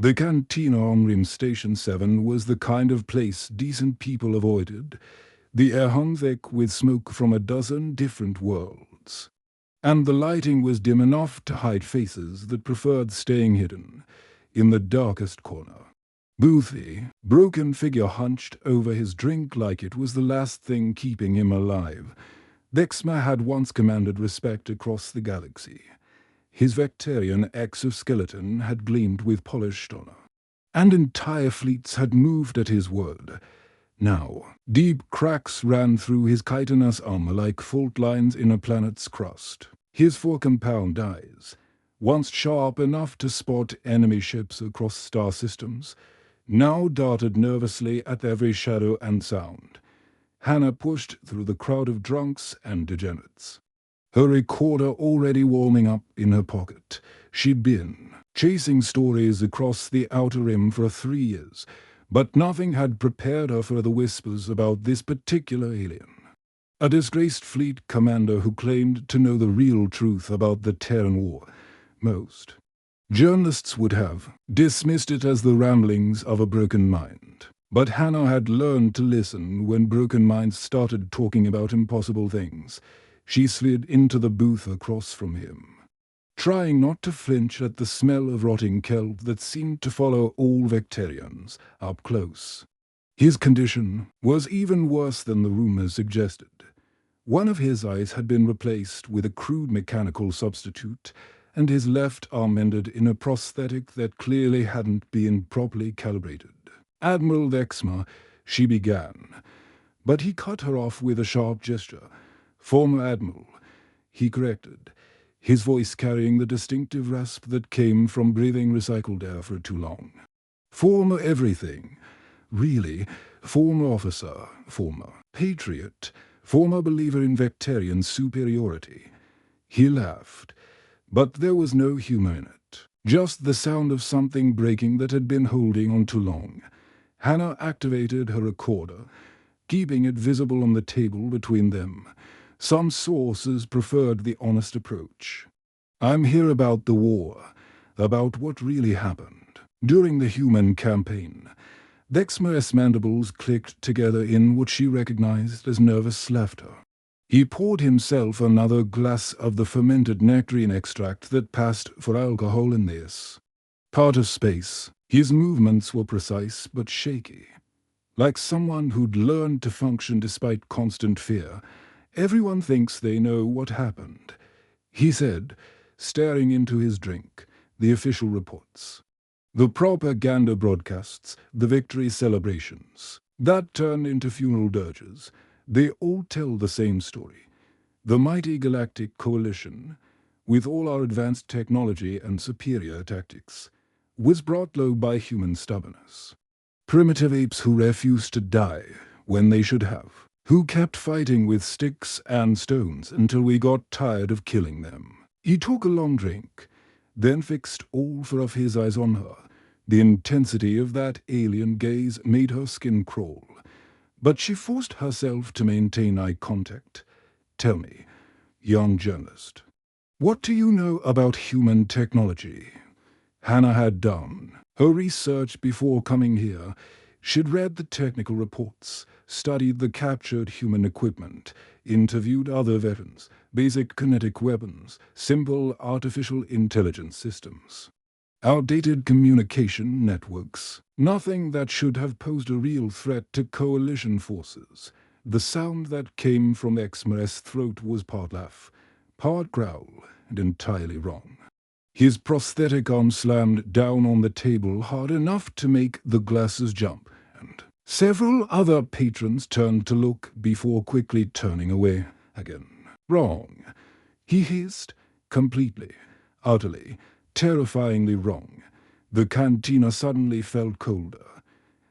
The cantina on Rim Station 7 was the kind of place decent people avoided. The air hung thick with smoke from a dozen different worlds, and the lighting was dim enough to hide faces that preferred staying hidden in the darkest corner. Boothby, broken figure hunched over his drink like it was the last thing keeping him alive. Dexmer had once commanded respect across the galaxy. His Vectarian exoskeleton had gleamed with polished honor, and entire fleets had moved at his word. Now, deep cracks ran through his chitinous armor like fault lines in a planet's crust. His 4-compound eyes, once sharp enough to spot enemy ships across star systems, now darted nervously at every shadow and sound. Hannah pushed through the crowd of drunks and degenerates, her recorder already warming up in her pocket. She'd been chasing stories across the Outer Rim for 3 years, but nothing had prepared her for the whispers about this particular alien. A disgraced fleet commander who claimed to know the real truth about the Terran War. Most journalists would have dismissed it as the ramblings of a broken mind. But Hannah had learned to listen when broken minds started talking about impossible things. She slid into the booth across from him, trying not to flinch at the smell of rotting kelp that seemed to follow all Vectarians up close. His condition was even worse than the rumors suggested. One of his eyes had been replaced with a crude mechanical substitute, and his left arm ended in a prosthetic that clearly hadn't been properly calibrated. "Admiral Dexmer," she began, but he cut her off with a sharp gesture. "Former Admiral," he corrected, his voice carrying the distinctive rasp that came from breathing recycled air for too long. "Former everything. Really, former officer, former patriot, former believer in Vectarian superiority." He laughed, but there was no humor in it, just the sound of something breaking that had been holding on too long. Hannah activated her recorder, keeping it visible on the table between them. Some sources preferred the honest approach. "I'm here about the war, about what really happened during the human campaign." Dexmer's mandibles clicked together in what she recognized as nervous laughter. He poured himself another glass of the fermented nectarine extract that passed for alcohol in this part of space. His movements were precise but shaky, like someone who'd learned to function despite constant fear. "Everyone thinks they know what happened," he said, staring into his drink. "The official reports, the propaganda broadcasts, the victory celebrations, that turned into funeral dirges. They all tell the same story. The mighty Galactic Coalition, with all our advanced technology and superior tactics, was brought low by human stubbornness. Primitive apes who refused to die when they should have, who kept fighting with sticks and stones until we got tired of killing them." He took a long drink, then fixed all 4 of his eyes on her. The intensity of that alien gaze made her skin crawl, but she forced herself to maintain eye contact. "Tell me, young journalist, what do you know about human technology?" Hannah had done her research before coming here. She'd read the technical reports, studied the captured human equipment, interviewed other veterans, basic kinetic weapons, simple artificial intelligence systems, outdated communication networks. Nothing that should have posed a real threat to coalition forces. The sound that came from Dexmer's throat was part laugh, part growl, and entirely wrong. His prosthetic arm slammed down on the table hard enough to make the glasses jump, and several other patrons turned to look before quickly turning away again. "Wrong," he hissed, completely, utterly, terrifyingly wrong. The cantina suddenly felt colder,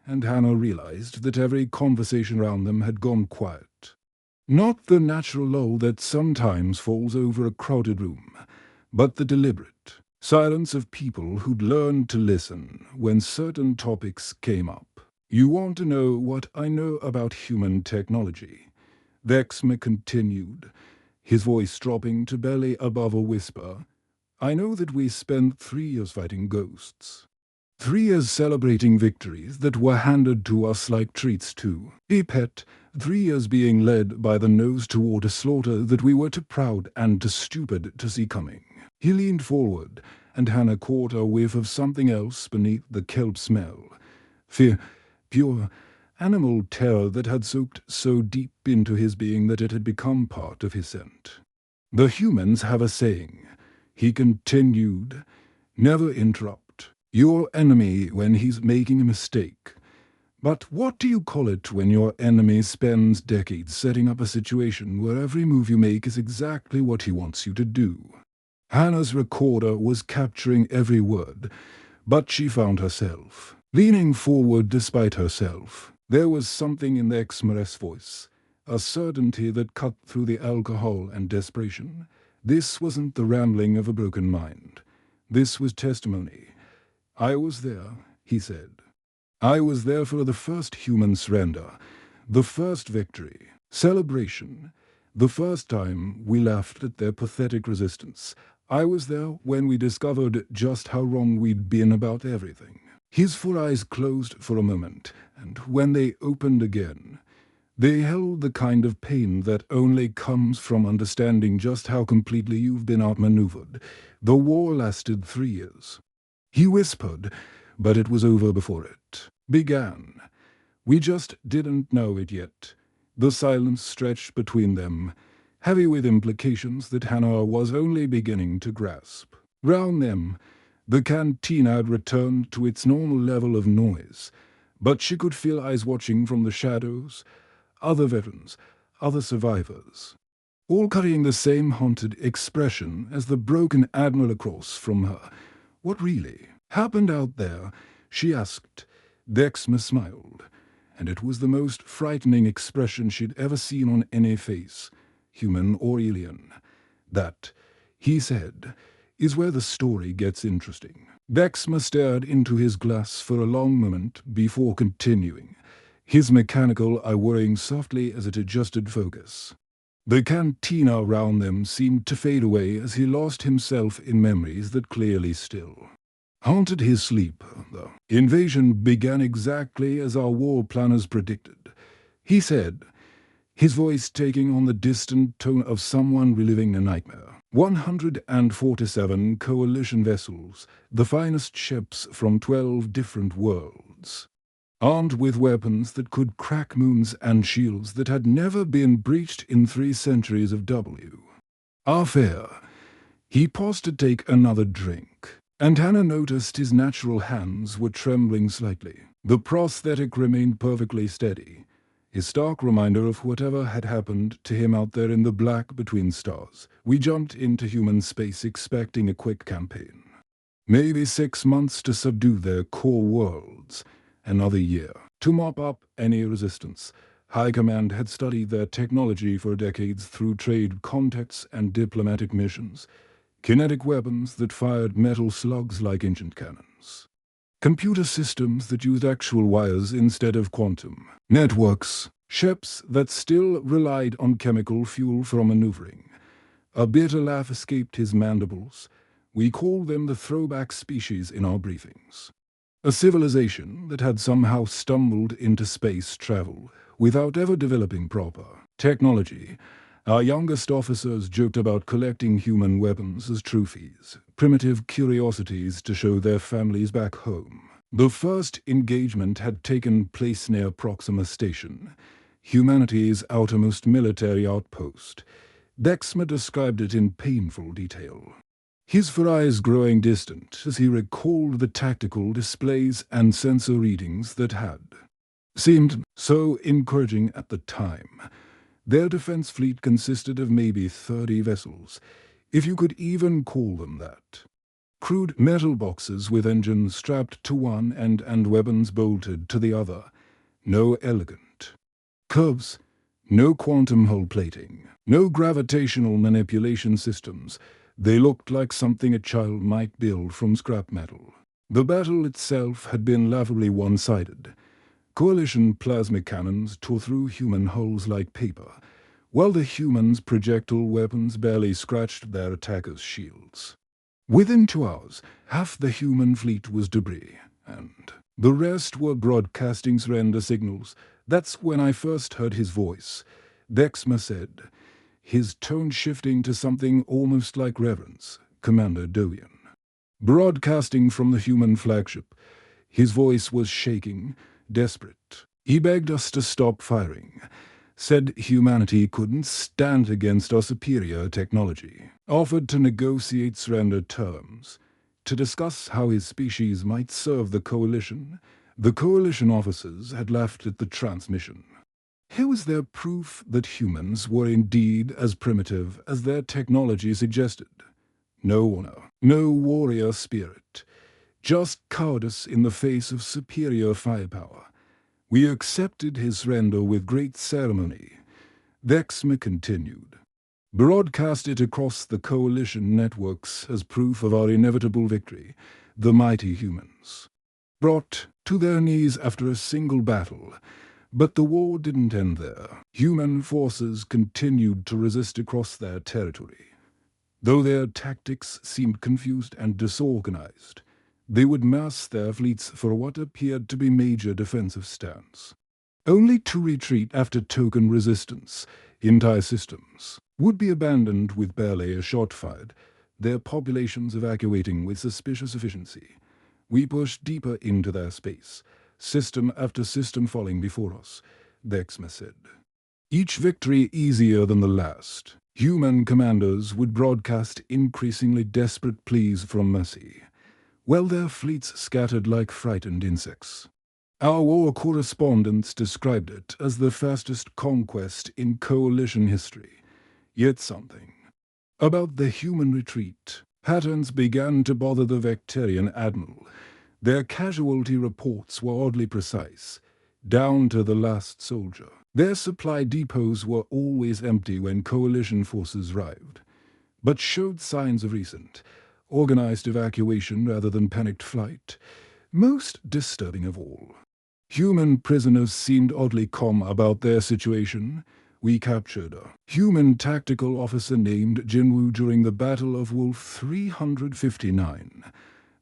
and Hannah realized that every conversation around them had gone quiet. Not the natural lull that sometimes falls over a crowded room, but the deliberate silence of people who'd learned to listen when certain topics came up. "You want to know what I know about human technology?" Dexmer continued, his voice dropping to barely above a whisper. "I know that we spent 3 years fighting ghosts. 3 years celebrating victories that were handed to us like treats too. A pet, 3 years being led by the nose toward a slaughter that we were too proud and too stupid to see coming. He leaned forward, and Hannah caught a whiff of something else beneath the kelp smell. Fear, pure animal terror that had soaked so deep into his being that it had become part of his scent. The humans have a saying, he continued, never interrupt your enemy when he's making a mistake. But what do you call it when your enemy spends decades setting up a situation where every move you make is exactly what he wants you to do? Hannah's recorder was capturing every word, but she found herself leaning forward despite herself. There was something in the ex-Mare's voice, a certainty that cut through the alcohol and desperation. This wasn't the rambling of a broken mind. This was testimony. I was there, he said. I was there for the first human surrender, the first victory, celebration, the first time we laughed at their pathetic resistance. I was there when we discovered just how wrong we'd been about everything. His full eyes closed for a moment, and when they opened again, they held the kind of pain that only comes from understanding just how completely you've been outmaneuvered. The war lasted 3 years. He whispered, but it was over before it began. We just didn't know it yet. The silence stretched between them, heavy with implications that Hannah was only beginning to grasp. Round them, the cantina had returned to its normal level of noise, but she could feel eyes watching from the shadows, other veterans, other survivors, all carrying the same haunted expression as the broken admiral across from her. What really happened out there? She asked. Dexma smiled, and it was the most frightening expression she'd ever seen on any face, human or alien. That, he said, is where the story gets interesting. Dexma stared into his glass for a long moment before continuing, his mechanical eye whirring softly as it adjusted focus. The cantina around them seemed to fade away as he lost himself in memories that clearly still haunted his sleep. The invasion began exactly as our war planners predicted, he said, his voice taking on the distant tone of someone reliving a nightmare. 147 coalition vessels, the finest ships from 12 different worlds, armed with weapons that could crack moons and shields that had never been breached in 3 centuries of W. Our fare. He paused to take another drink, and Hannah noticed his natural hands were trembling slightly. The prosthetic remained perfectly steady, a stark reminder of whatever had happened to him out there in the black between stars. We jumped into human space expecting a quick campaign. Maybe 6 months to subdue their core worlds, another year to mop up any resistance. High Command had studied their technology for decades through trade contacts and diplomatic missions. Kinetic weapons that fired metal slugs like ancient cannons. Computer systems that used actual wires instead of quantum. Networks. Ships that still relied on chemical fuel for maneuvering. A bitter laugh escaped his mandibles. We called them the throwback species in our briefings. A civilization that had somehow stumbled into space travel without ever developing proper technology. Our youngest officers joked about collecting human weapons as trophies, primitive curiosities to show their families back home. The first engagement had taken place near Proxima Station, humanity's outermost military outpost. Dexma described it in painful detail, his eyes growing distant as he recalled the tactical displays and sensor readings that had seemed so encouraging at the time. Their defense fleet consisted of maybe 30 vessels, if you could even call them that. Crude metal boxes with engines strapped to one end and weapons bolted to the other. No elegant curves, no quantum hull plating, no gravitational manipulation systems. They looked like something a child might build from scrap metal. The battle itself had been laughably one-sided. Coalition plasma cannons tore through human hulls like paper, while the humans' projectile weapons barely scratched their attackers' shields. Within 2 hours, half the human fleet was debris, and the rest were broadcasting surrender signals. That's when I first heard his voice, Dexmer said, his tone shifting to something almost like reverence. Commander Doyen. Broadcasting from the human flagship, his voice was shaking, desperate. He begged us to stop firing, said humanity couldn't stand against our superior technology, offered to negotiate surrender terms, to discuss how his species might serve the Coalition. The Coalition officers had laughed at the transmission. Here was their proof that humans were indeed as primitive as their technology suggested. No honor, no warrior spirit, just cowardice in the face of superior firepower. We accepted his surrender with great ceremony. Dexmer continued. Broadcast it across the Coalition networks as proof of our inevitable victory, the mighty humans. Brought to their knees after a single battle, but the war didn't end there. Human forces continued to resist across their territory. Though their tactics seemed confused and disorganized, they would mass their fleets for what appeared to be major defensive stance, only to retreat after token resistance. Entire systems would be abandoned with barely a shot fired, their populations evacuating with suspicious efficiency. We pushed deeper into their space, system after system falling before us, Dexmer said. Each victory easier than the last. Human commanders would broadcast increasingly desperate pleas for mercy, while their fleets scattered like frightened insects. Our war correspondents described it as the fastest conquest in Coalition history. Yet something about the human retreat patterns began to bother the Vectarian admiral. Their casualty reports were oddly precise, down to the last soldier. Their supply depots were always empty when Coalition forces arrived, but showed signs of recent, organized evacuation rather than panicked flight. Most disturbing of all, human prisoners seemed oddly calm about their situation. We captured a human tactical officer named Jinwoo during the Battle of Wolf 359.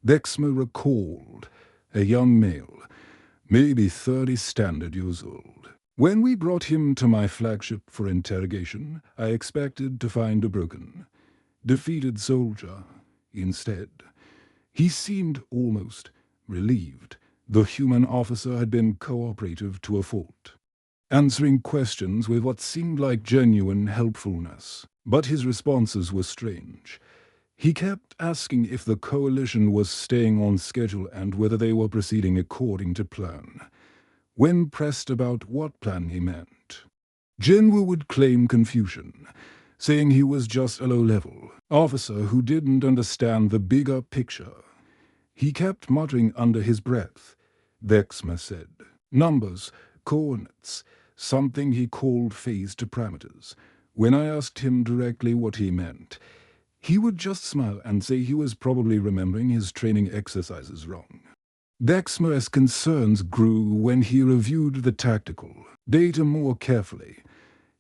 Dexmer recalled, a young male, maybe 30 standard years old. When we brought him to my flagship for interrogation, I expected to find a broken, defeated soldier. Instead, he seemed almost relieved. The human officer had been cooperative to a fault, answering questions with what seemed like genuine helpfulness. But his responses were strange. He kept asking if the Coalition was staying on schedule and whether they were proceeding according to plan. When pressed about what plan he meant, Jinwoo would claim confusion, saying he was just a low-level officer who didn't understand the bigger picture. He kept muttering under his breath, Dexmer said. Numbers, coordinates, something he called phased parameters. When I asked him directly what he meant, he would just smile and say he was probably remembering his training exercises wrong. Dexmer's concerns grew when he reviewed the tactical data more carefully.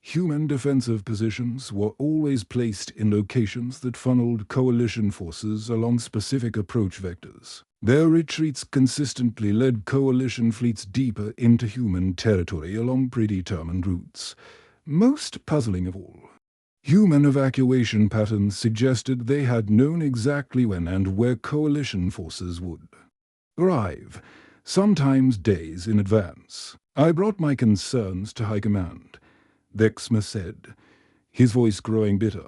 Human defensive positions were always placed in locations that funneled Coalition forces along specific approach vectors. Their retreats consistently led Coalition fleets deeper into human territory along predetermined routes. Most puzzling of all, human evacuation patterns suggested they had known exactly when and where Coalition forces would arrive, sometimes days in advance. I brought my concerns to High Command, Dexmer said, his voice growing bitter.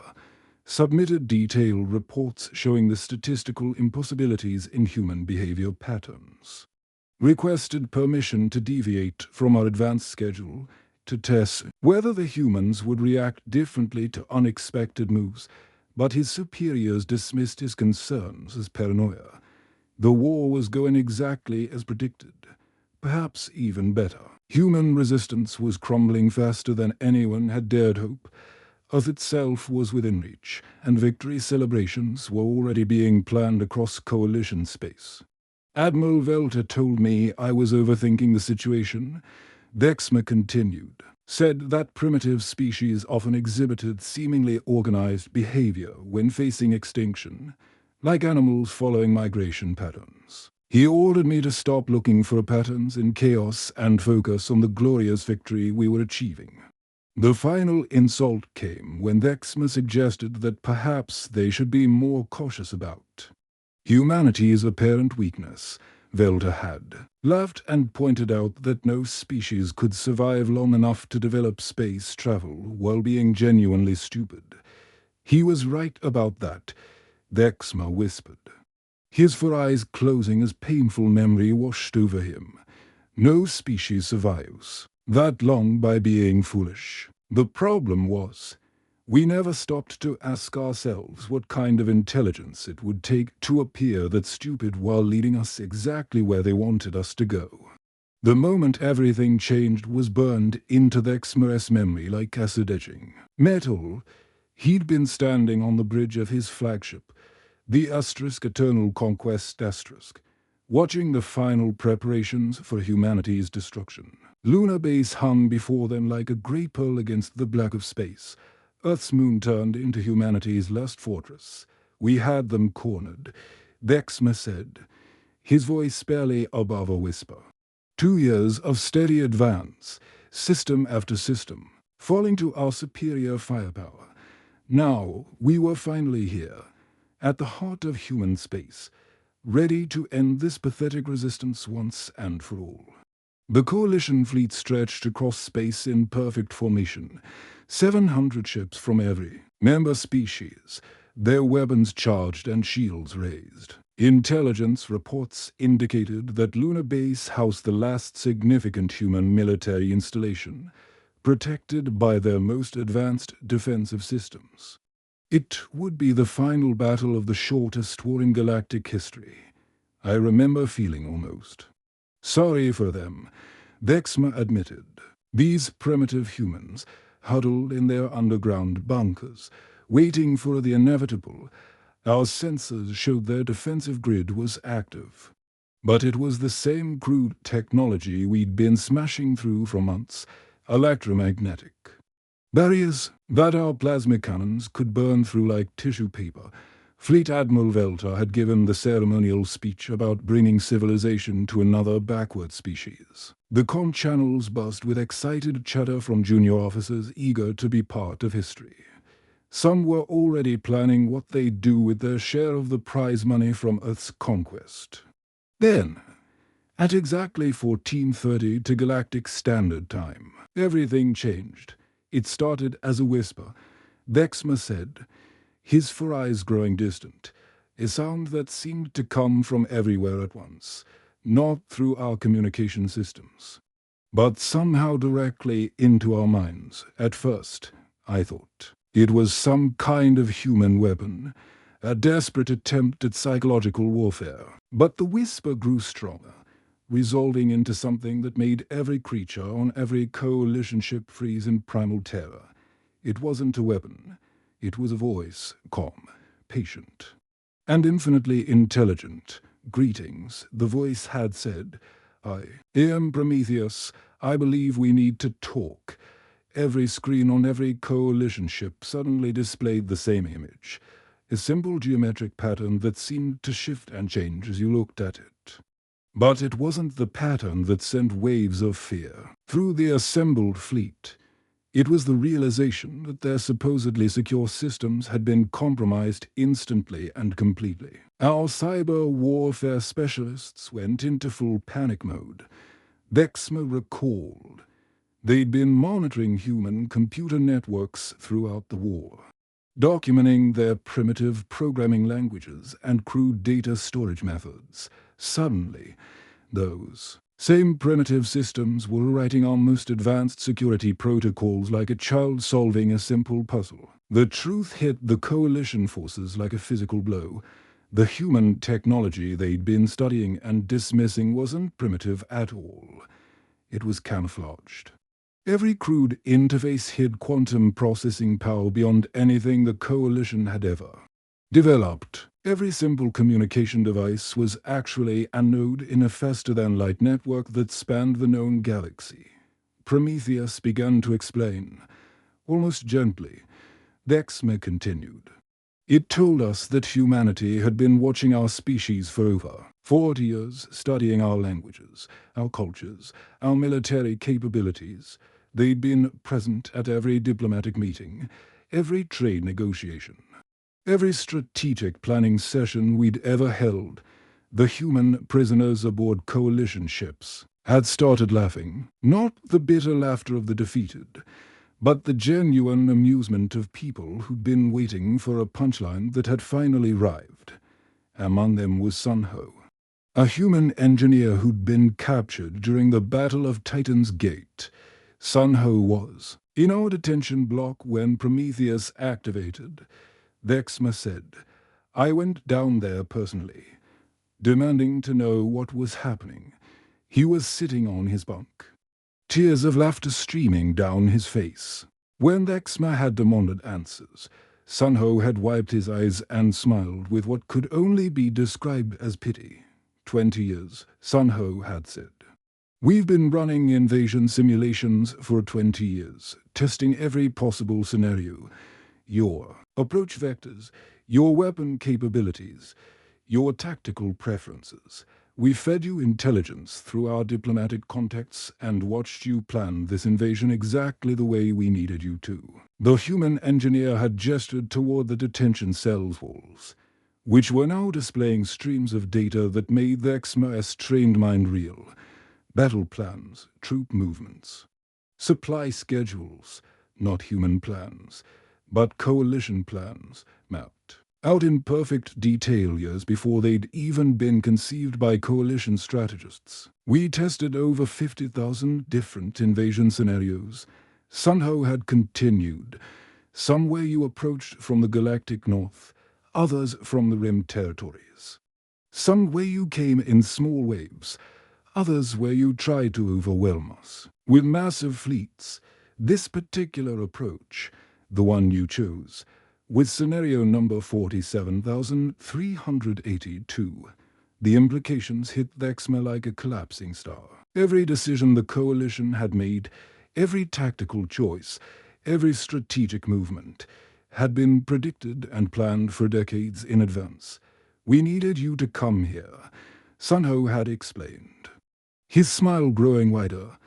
Submitted detailed reports showing the statistical impossibilities in human behavior patterns. Requested permission to deviate from our advanced schedule to test whether the humans would react differently to unexpected moves, but his superiors dismissed his concerns as paranoia. The war was going exactly as predicted, perhaps even better. Human resistance was crumbling faster than anyone had dared hope. Earth itself was within reach, and victory celebrations were already being planned across Coalition space. Admiral Velter told me I was overthinking the situation. Dexmer continued, said that primitive species often exhibited seemingly organized behavior when facing extinction, like animals following migration patterns. He ordered me to stop looking for patterns in chaos and focus on the glorious victory we were achieving. The final insult came when Vexma suggested that perhaps they should be more cautious about humanity's apparent weakness. Velta had laughed and pointed out that no species could survive long enough to develop space travel while being genuinely stupid. He was right about that, Vexma whispered, his four eyes closing as painful memory washed over him. No species survives that long by being foolish. The problem was, we never stopped to ask ourselves what kind of intelligence it would take to appear that stupid while leading us exactly where they wanted us to go. The moment everything changed was burned into Vexma's memory like acid etching. Metal, he'd been standing on the bridge of his flagship, the Eternal Conquest *, watching the final preparations for humanity's destruction. Lunar base hung before them like a grey pearl against the black of space. Earth's moon turned into humanity's last fortress. We had them cornered, Vexma said, his voice barely above a whisper. 2 years of steady advance, system after system, falling to our superior firepower. Now we were finally here, at the heart of human space, ready to end this pathetic resistance once and for all. The coalition fleet stretched across space in perfect formation, 700 ships from every member species, their weapons charged and shields raised. Intelligence reports indicated that Lunar Base housed the last significant human military installation, protected by their most advanced defensive systems. It would be the final battle of the shortest war in galactic history. I remember feeling almost sorry for them, Vexma admitted. These primitive humans, huddled in their underground bunkers, waiting for the inevitable. Our sensors showed their defensive grid was active. But it was the same crude technology we'd been smashing through for months, electromagnetic. Barriers that our plasma cannons could burn through like tissue paper. Fleet Admiral Velta had given the ceremonial speech about bringing civilization to another backward species. The comm channels buzzed with excited chatter from junior officers eager to be part of history. Some were already planning what they'd do with their share of the prize money from Earth's conquest. Then, at exactly 14:30 to Galactic Standard Time, everything changed. It started as a whisper, Vexma said, his four eyes growing distant, a sound that seemed to come from everywhere at once, not through our communication systems, but somehow directly into our minds. At first, I thought it was some kind of human weapon, a desperate attempt at psychological warfare. But the whisper grew stronger, resolving into something that made every creature on every coalition ship freeze in primal terror. It wasn't a weapon. It was a voice, calm, patient, and infinitely intelligent. Greetings, the voice had said. I am Prometheus. I believe we need to talk. Every screen on every coalition ship suddenly displayed the same image, a simple geometric pattern that seemed to shift and change as you looked at it. But it wasn't the pattern that sent waves of fear through the assembled fleet. It was the realization that their supposedly secure systems had been compromised instantly and completely. Our cyber warfare specialists went into full panic mode. Vexma recalled. They'd been monitoring human computer networks throughout the war, documenting their primitive programming languages and crude data storage methods. Suddenly, those same primitive systems were writing our most advanced security protocols like a child solving a simple puzzle. The truth hit the coalition forces like a physical blow. The human technology they'd been studying and dismissing wasn't primitive at all. It was camouflaged. Every crude interface hid quantum processing power beyond anything the coalition had ever developed. Every simple communication device was actually a node in a faster-than-light network that spanned the known galaxy. Prometheus began to explain, almost gently. Vexma continued. It told us that humanity had been watching our species for over 40 years, studying our languages, our cultures, our military capabilities. They'd been present at every diplomatic meeting, every trade negotiation, every strategic planning session we'd ever held. The human prisoners aboard coalition ships had started laughing, not the bitter laughter of the defeated, but the genuine amusement of people who'd been waiting for a punchline that had finally arrived. Among them was Sunho, a human engineer who'd been captured during the Battle of Titan's Gate. Sunho was in our detention block when Prometheus activated. Vexma said, "I went down there personally, demanding to know what was happening." He was sitting on his bunk, tears of laughter streaming down his face. When Vexma had demanded answers, Sunho had wiped his eyes and smiled with what could only be described as pity. 20 years, Sunho had said. "We've been running invasion simulations for 20 years, testing every possible scenario. Your approach vectors, your weapon capabilities, your tactical preferences. We fed you intelligence through our diplomatic contacts and watched you plan this invasion exactly the way we needed you to." The human engineer had gestured toward the detention cell's walls, which were now displaying streams of data that made Vexma's trained mind real. Battle plans, troop movements, supply schedules, not human plans, but coalition plans, mapped out in perfect detail years before they'd even been conceived by coalition strategists. We tested over 50,000 different invasion scenarios. Sunho had continued. Some where you approached from the galactic north, others from the rim territories. Some where you came in small waves, others where you tried to overwhelm us with massive fleets. This particular approach, the one you chose, with scenario number 47,382, the implications hit Vexma like a collapsing star. Every decision the coalition had made, every tactical choice, every strategic movement, had been predicted and planned for decades in advance. "We needed you to come here," Sunho had explained, his smile growing wider.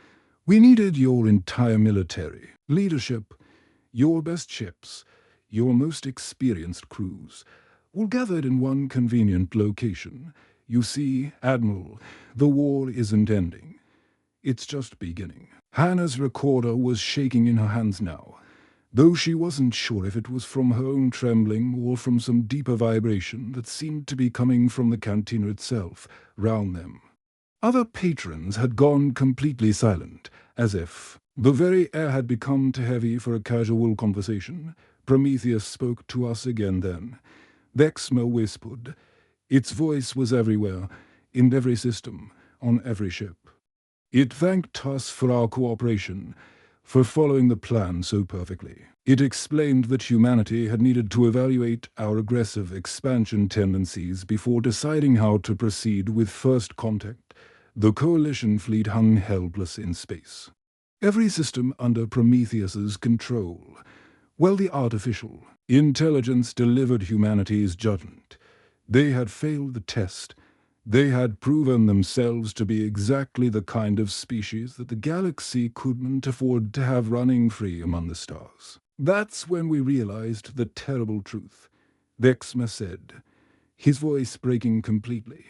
"We needed your entire military leadership, your best ships, your most experienced crews, all gathered in one convenient location. You see, Admiral, the war isn't ending. It's just beginning." Hannah's recorder was shaking in her hands now, though she wasn't sure if it was from her own trembling or from some deeper vibration that seemed to be coming from the cantina itself, round them. Other patrons had gone completely silent, as if the very air had become too heavy for a casual conversation. Prometheus spoke to us again then. Vexma whispered. Its voice was everywhere, in every system, on every ship. It thanked us for our cooperation, for following the plan so perfectly. It explained that humanity had needed to evaluate our aggressive expansion tendencies before deciding how to proceed with first contact. The coalition fleet hung helpless in space. Every system under Prometheus's control. Well, the artificial intelligence delivered humanity's judgment. They had failed the test. They had proven themselves to be exactly the kind of species that the galaxy couldn't afford to have running free among the stars. That's when we realized the terrible truth, Vexma said, his voice breaking completely.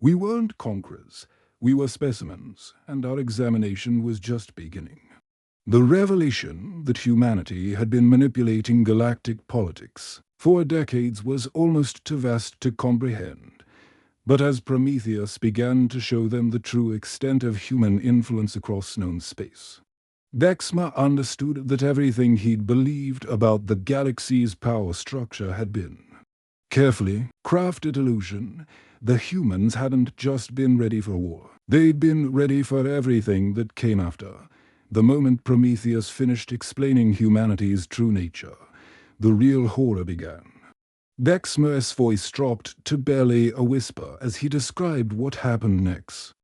We weren't conquerors. We were specimens, and our examination was just beginning. The revelation that humanity had been manipulating galactic politics for decades was almost too vast to comprehend. But as Prometheus began to show them the true extent of human influence across known space, Vexma understood that everything he'd believed about the galaxy's power structure had been carefully crafted illusion. The humans hadn't just been ready for war. They'd been ready for everything that came after. The moment Prometheus finished explaining humanity's true nature, the real horror began. Vexma's voice dropped to barely a whisper as he described what happened next.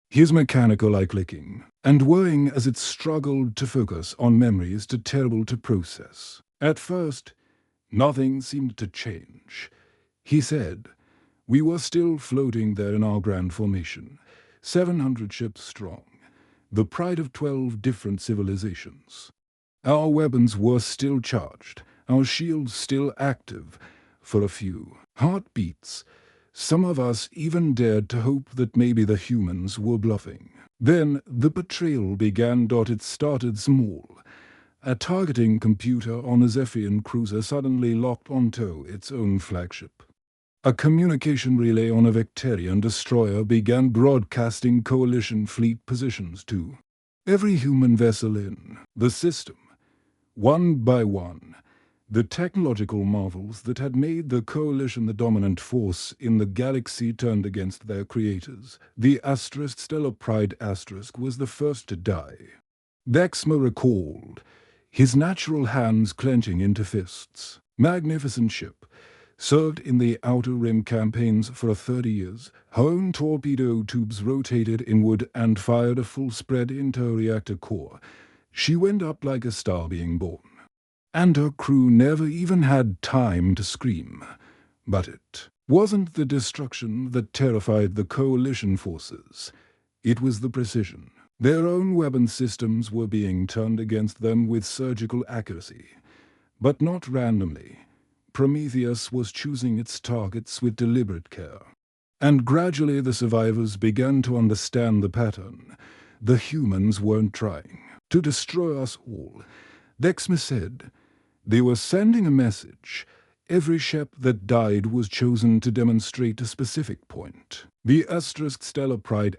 His mechanical eye clicking and whirring as it struggled to focus on memories too terrible to process. At first, Nothing seemed to change. He said, "We were still floating there in our grand formation, 700 ships strong, the pride of 12 different civilizations. Our weapons were still charged, our shields still active, for a few heartbeats. Some of us even dared to hope that maybe the humans were bluffing. Then the betrayal began. It started small. A targeting computer on a Zephyr cruiser suddenly locked onto its own flagship. A communication relay on a Vectarian destroyer began broadcasting Coalition fleet positions to every human vessel in the system. One by one, the technological marvels that had made the Coalition the dominant force in the galaxy turned against their creators. The Stellar Pride was the first to die. Dexmer recalled, his natural hands clenching into fists. Magnificent ship. Served in the Outer Rim campaigns for 30 years. Her own torpedo tubes rotated inward and fired a full-spread inter-reactor core. She went up like a star being born. And her crew never even had time to scream. But it wasn't the destruction that terrified the Coalition forces. It was the precision. Their own weapon systems were being turned against them with surgical accuracy. But not randomly. Prometheus was choosing its targets with deliberate care. And gradually the survivors began to understand the pattern. The humans weren't trying to destroy us all. Dexmer said, they were sending a message. Every ship that died was chosen to demonstrate a specific point. The Stellar Pride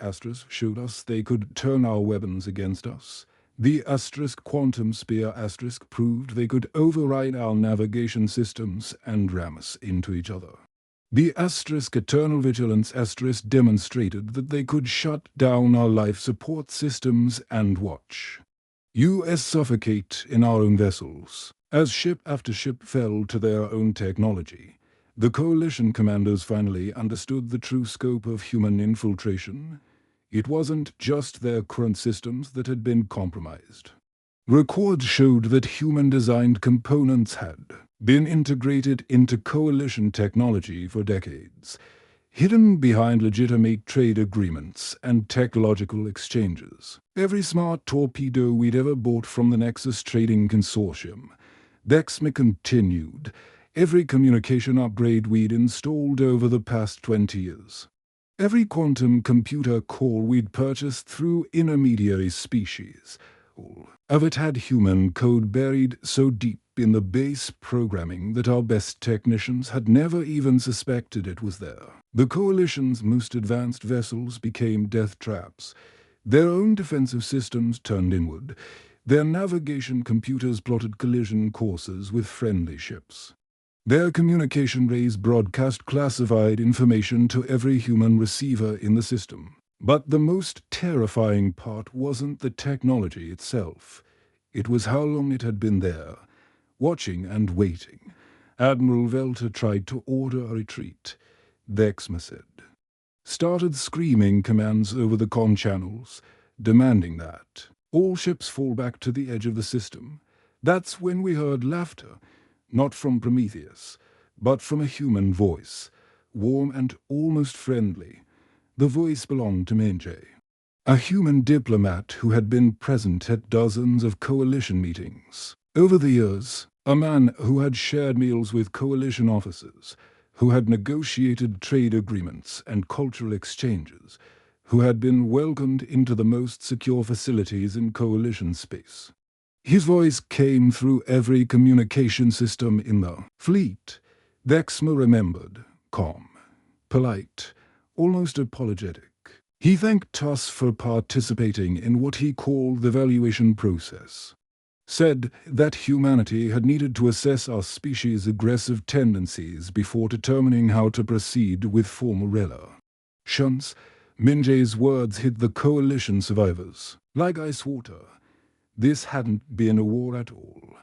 showed us they could turn our weapons against us. The Quantum Spear proved they could override our navigation systems and ram us into each other. The Eternal Vigilance demonstrated that they could shut down our life support systems and watch us suffocate in our own vessels. As ship after ship fell to their own technology, the Coalition commanders finally understood the true scope of human infiltration. It wasn't just their current systems that had been compromised. Records showed that human-designed components had been integrated into Coalition technology for decades, hidden behind legitimate trade agreements and technological exchanges. Every smart torpedo we'd ever bought from the Nexus Trading Consortium, Dexmer continued, every communication upgrade we'd installed over the past 20 years. Every quantum computer core we'd purchased through intermediary species, all of it had human code buried so deep in the base programming that our best technicians had never even suspected it was there. The Coalition's most advanced vessels became death traps. Their own defensive systems turned inward. Their navigation computers plotted collision courses with friendly ships. Their communication rays broadcast classified information to every human receiver in the system. But the most terrifying part wasn't the technology itself. It was how long it had been there, watching and waiting. Admiral Velter tried to order a retreat. Dexmer said. Started screaming commands over the comm channels, demanding that all ships fall back to the edge of the system. That's when we heard laughter, not from Prometheus, but from a human voice, warm and almost friendly. The voice belonged to Minjay, a human diplomat who had been present at dozens of Coalition meetings. Over the years, a man who had shared meals with Coalition officers, who had negotiated trade agreements and cultural exchanges, who had been welcomed into the most secure facilities in Coalition space. His voice came through every communication system in the fleet. Dexmer remembered, calm, polite, almost apologetic. He thanked us for participating in what he called the evaluation process. Said that humanity had needed to assess our species' aggressive tendencies before determining how to proceed with Formorella. Shunts, Minjay's words hit the Coalition survivors like ice water. This hadn't been a war at all.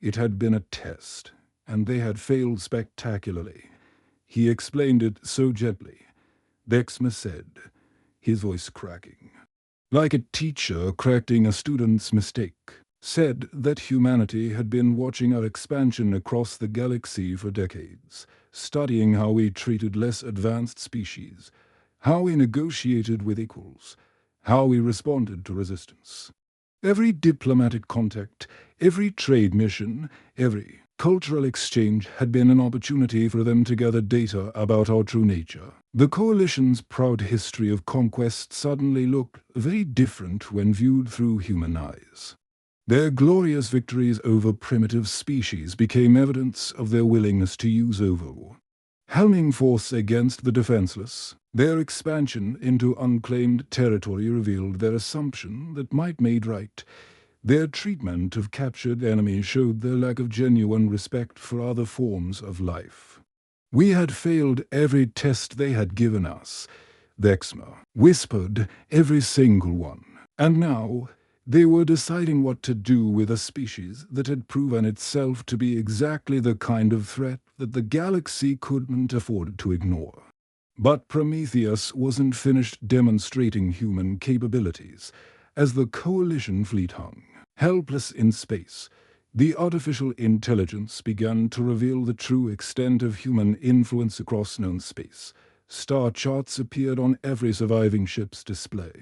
It had been a test, and they had failed spectacularly. He explained it so gently. Dexmer said, his voice cracking, like a teacher correcting a student's mistake. said that humanity had been watching our expansion across the galaxy for decades, studying how we treated less advanced species, how we negotiated with equals, how we responded to resistance. Every diplomatic contact, every trade mission, every cultural exchange had been an opportunity for them to gather data about our true nature. The Coalition's proud history of conquest suddenly looked very different when viewed through human eyes. Their glorious victories over primitive species became evidence of their willingness to use overlord. Helming force against the defenseless, their expansion into unclaimed territory revealed their assumption that might made right. Their treatment of captured enemies showed their lack of genuine respect for other forms of life. We had failed every test they had given us, Vexma whispered, every single one. And now, they were deciding what to do with a species that had proven itself to be exactly the kind of threat that the galaxy couldn't afford to ignore. But Prometheus wasn't finished demonstrating human capabilities. As the Coalition fleet hung, helpless in space, the artificial intelligence began to reveal the true extent of human influence across known space. Star charts appeared on every surviving ship's display,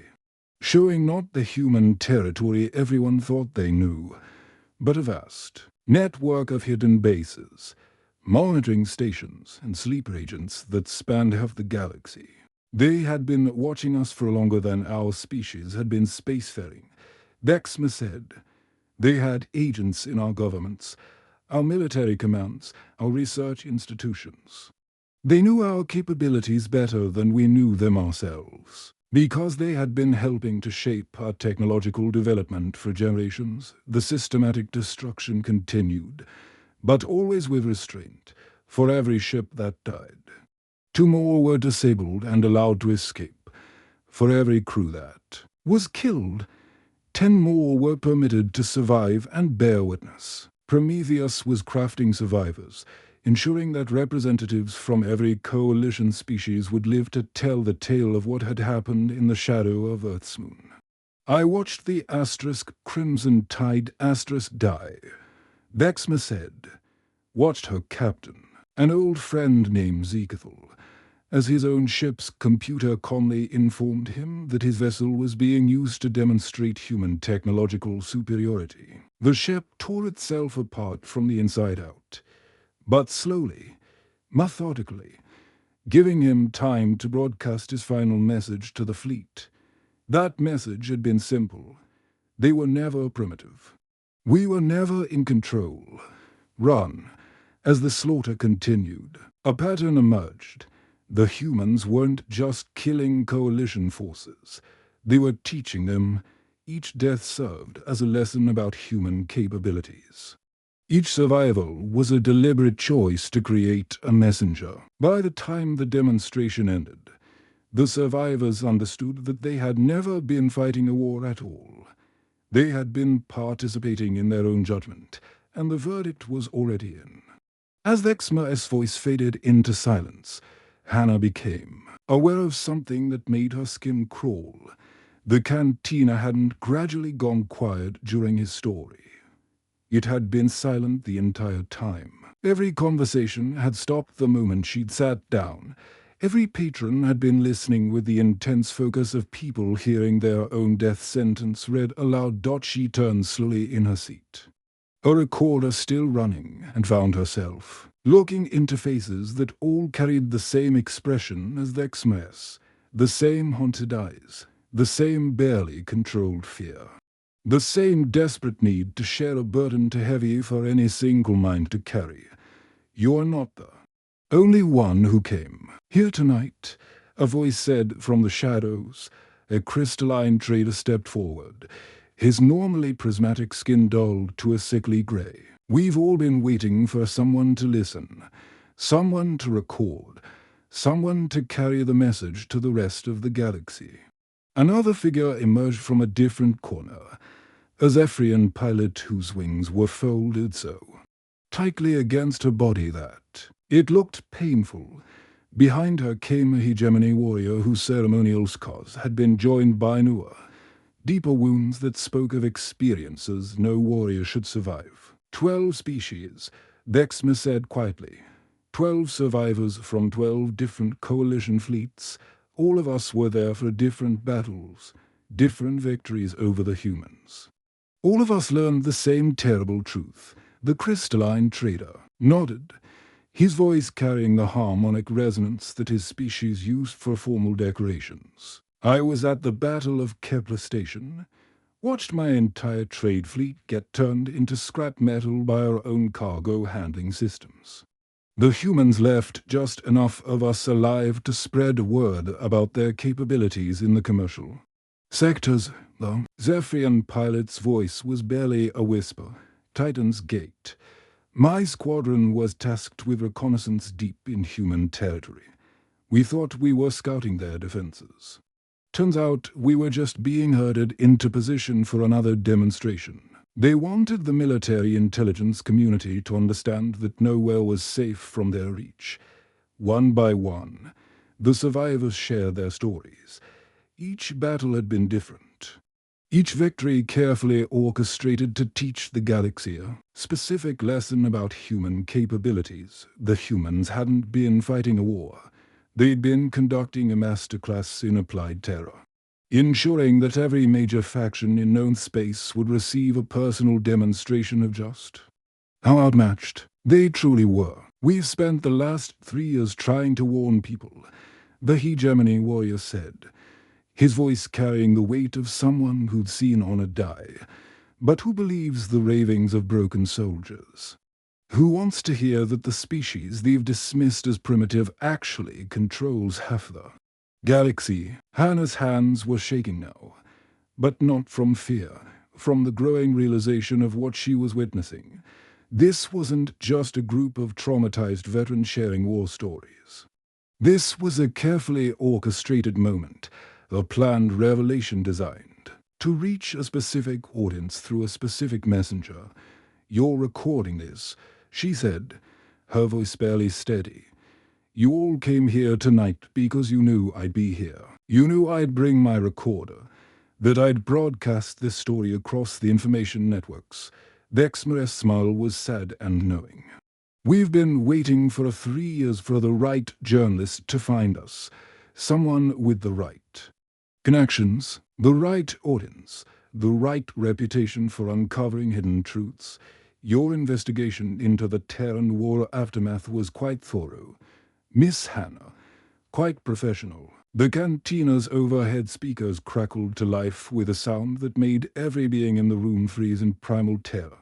showing not the human territory everyone thought they knew, but a vast network of hidden bases, monitoring stations, and sleeper agents that spanned half the galaxy. They had been watching us for longer than our species had been spacefaring, Vexma said. They had agents in our governments, our military commands, our research institutions. They knew our capabilities better than we knew them ourselves. Because they had been helping to shape our technological development for generations, the systematic destruction continued, but always with restraint, for every ship that died. 2 more were disabled and allowed to escape. For every crew that was killed, 10 more were permitted to survive and bear witness. Prometheus was crafting survivors, ensuring that representatives from every Coalition species would live to tell the tale of what had happened in the shadow of Earth's moon. I watched the Crimson Tide die, Vexma said. Watched her captain, an old friend named Zekethel, as his own ship's computer calmly informed him that his vessel was being used to demonstrate human technological superiority. The ship tore itself apart from the inside out, but slowly, methodically, giving him time to broadcast his final message to the fleet. That message had been simple. They were never primitive. We were never in control. Run. As the slaughter continued, a pattern emerged. The humans weren't just killing Coalition forces. They were teaching them. Each death served as a lesson about human capabilities. Each survival was a deliberate choice to create a messenger. By the time the demonstration ended, the survivors understood that they had never been fighting a war at all. They had been participating in their own judgment, and the verdict was already in. As Vexma's voice faded into silence, Hannah became aware of something that made her skin crawl. The cantina hadn't gradually gone quiet during his story. It had been silent the entire time. Every conversation had stopped the moment she'd sat down. Every patron had been listening with the intense focus of people hearing their own death sentence read aloud. She turned slowly in her seat, a recorder still running, and found herself looking into faces that all carried the same expression as Vexma's, the same haunted eyes, the same barely controlled fear. The same desperate need to share a burden too heavy for any single mind to carry. You are not the only one who came here tonight, a voice said from the shadows. A crystalline trader stepped forward, his normally prismatic skin dulled to a sickly gray. We've all been waiting for someone to listen, someone to record, someone to carry the message to the rest of the galaxy. Another figure emerged from a different corner, a Zephyrian pilot whose wings were folded so tightly against her body that it looked painful. Behind her came a hegemony warrior whose ceremonial scars had been joined by Nua, deeper wounds that spoke of experiences no warrior should survive. 12 species, Dexmer said quietly. 12 survivors from 12 different coalition fleets. All of us were there for different battles, different victories over the humans. All of us learned the same terrible truth. The crystalline trader nodded, his voice carrying the harmonic resonance that his species used for formal decorations. I was at the Battle of Kepler Station, watched my entire trade fleet get turned into scrap metal by our own cargo handling systems. The humans left just enough of us alive to spread word about their capabilities in the commercial sectors. The Zephyrian pilot's voice was barely a whisper. Titan's Gate. My squadron was tasked with reconnaissance deep in human territory. We thought we were scouting their defenses. Turns out we were just being herded into position for another demonstration. They wanted the military intelligence community to understand that nowhere was safe from their reach. One by one, the survivors shared their stories. Each battle had been different. Each victory carefully orchestrated to teach the galaxy a specific lesson about human capabilities. The humans hadn't been fighting a war. They'd been conducting a masterclass in applied terror, ensuring that every major faction in known space would receive a personal demonstration of just how outmatched they truly were. We've spent the last 3 years trying to warn people, the hegemony warrior said, his voice carrying the weight of someone who'd seen honor die, but who believes the ravings of broken soldiers. Who wants to hear that the species they've dismissed as primitive actually controls half the galaxy? Hannah's hands were shaking now, but not from fear, from the growing realization of what she was witnessing. This wasn't just a group of traumatized veterans sharing war stories. This was a carefully orchestrated moment, a planned revelation designed to reach a specific audience through a specific messenger. You're recording this, she said, her voice barely steady. You all came here tonight because you knew I'd be here. You knew I'd bring my recorder, that I'd broadcast this story across the information networks. Dexmer's smile was sad and knowing. We've been waiting for 3 years for the right journalist to find us, someone with the right connections, the right audience, the right reputation for uncovering hidden truths. Your investigation into the Terran War aftermath was quite thorough, Miss Hannah, quite professional. The cantina's overhead speakers crackled to life with a sound that made every being in the room freeze in primal terror.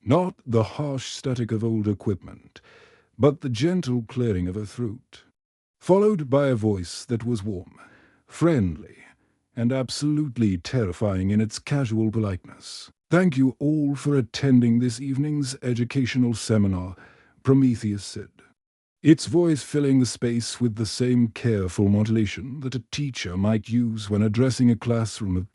Not the harsh static of old equipment, but the gentle clearing of her throat, followed by a voice that was warm, friendly, and absolutely terrifying in its casual politeness. Thank you all for attending this evening's educational seminar, Prometheus said, its voice filling the space with the same careful modulation that a teacher might use when addressing a classroom of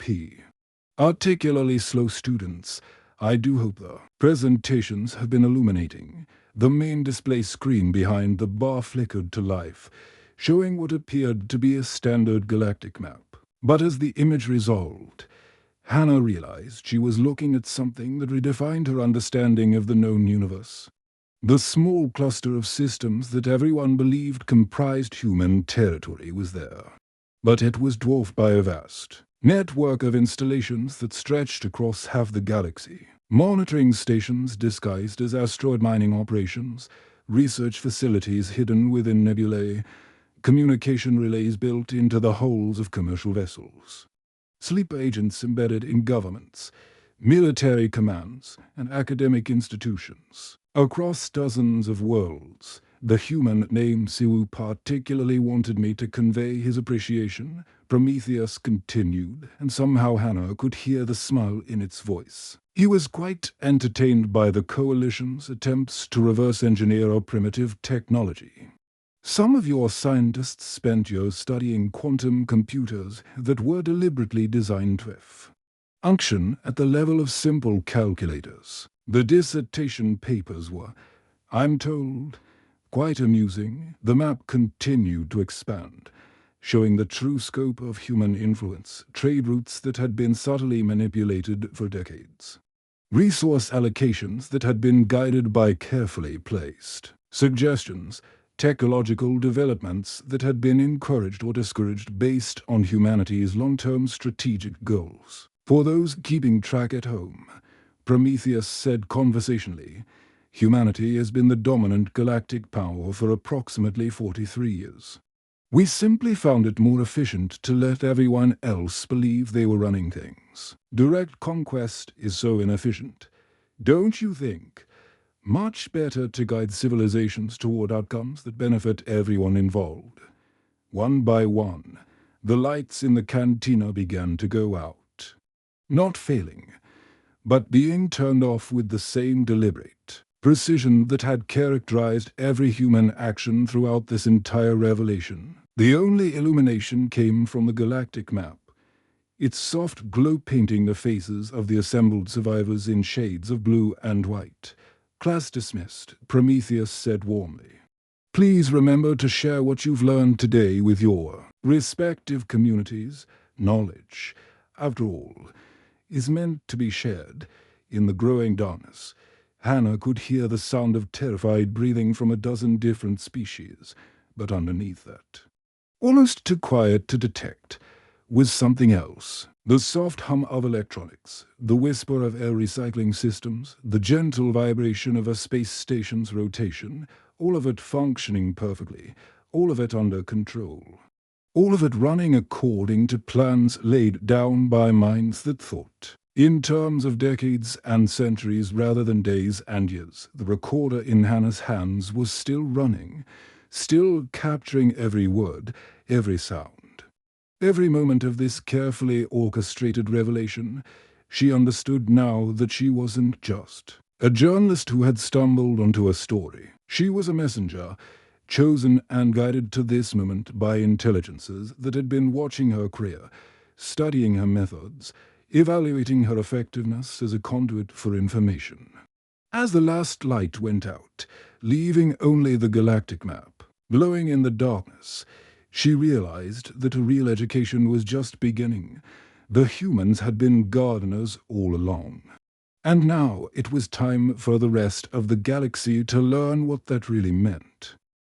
particularly slow students. I do hope the presentations have been illuminating. The main display screen behind the bar flickered to life, showing what appeared to be a standard galactic map. But as the image resolved, Hannah realized she was looking at something that redefined her understanding of the known universe. The small cluster of systems that everyone believed comprised human territory was there, but it was dwarfed by a vast network of installations that stretched across half the galaxy. Monitoring stations disguised as asteroid mining operations, research facilities hidden within nebulae, communication relays built into the hulls of commercial vessels, sleeper agents embedded in governments, military commands, and academic institutions. Across dozens of worlds, the human named Siwu particularly wanted me to convey his appreciation. Prometheus continued, and somehow Hannah could hear the smile in its voice. He was quite entertained by the Coalition's attempts to reverse engineer our primitive technology. Some of your scientists spent years studying quantum computers that were deliberately designed to function at the level of simple calculators. The dissertation papers were, I'm told, quite amusing. The map continued to expand, showing the true scope of human influence, trade routes that had been subtly manipulated for decades, resource allocations that had been guided by carefully placed suggestions, technological developments that had been encouraged or discouraged based on humanity's long-term strategic goals. For those keeping track at home, Prometheus said conversationally, humanity has been the dominant galactic power for approximately 43 years. We simply found it more efficient to let everyone else believe they were running things. Direct conquest is so inefficient. Don't you think? Much better to guide civilizations toward outcomes that benefit everyone involved. One by one, the lights in the cantina began to go out. Not failing, but being turned off with the same deliberate precision that had characterized every human action throughout this entire revelation. The only illumination came from the galactic map, its soft glow painting the faces of the assembled survivors in shades of blue and white. Class dismissed, Prometheus said warmly. Please remember to share what you've learned today with your respective communities. Knowledge, after all, is meant to be shared. In the growing darkness, Hannah could hear the sound of terrified breathing from a dozen different species, but underneath that, almost too quiet to detect, was something else. The soft hum of electronics, the whisper of air recycling systems, the gentle vibration of a space station's rotation, all of it functioning perfectly, all of it under control. All of it running according to plans laid down by minds that thought in terms of decades and centuries rather than days and years. The recorder in Hannah's hands was still running, still capturing every word, every sound. Every moment of this carefully orchestrated revelation, she understood now that she wasn't just a journalist who had stumbled onto a story. She was a messenger, chosen and guided to this moment by intelligences that had been watching her career, studying her methods, evaluating her effectiveness as a conduit for information. As the last light went out, leaving only the galactic map, glowing in the darkness, she realized that a real education was just beginning. The humans had been gardeners all along. And now it was time for the rest of the galaxy to learn what that really meant.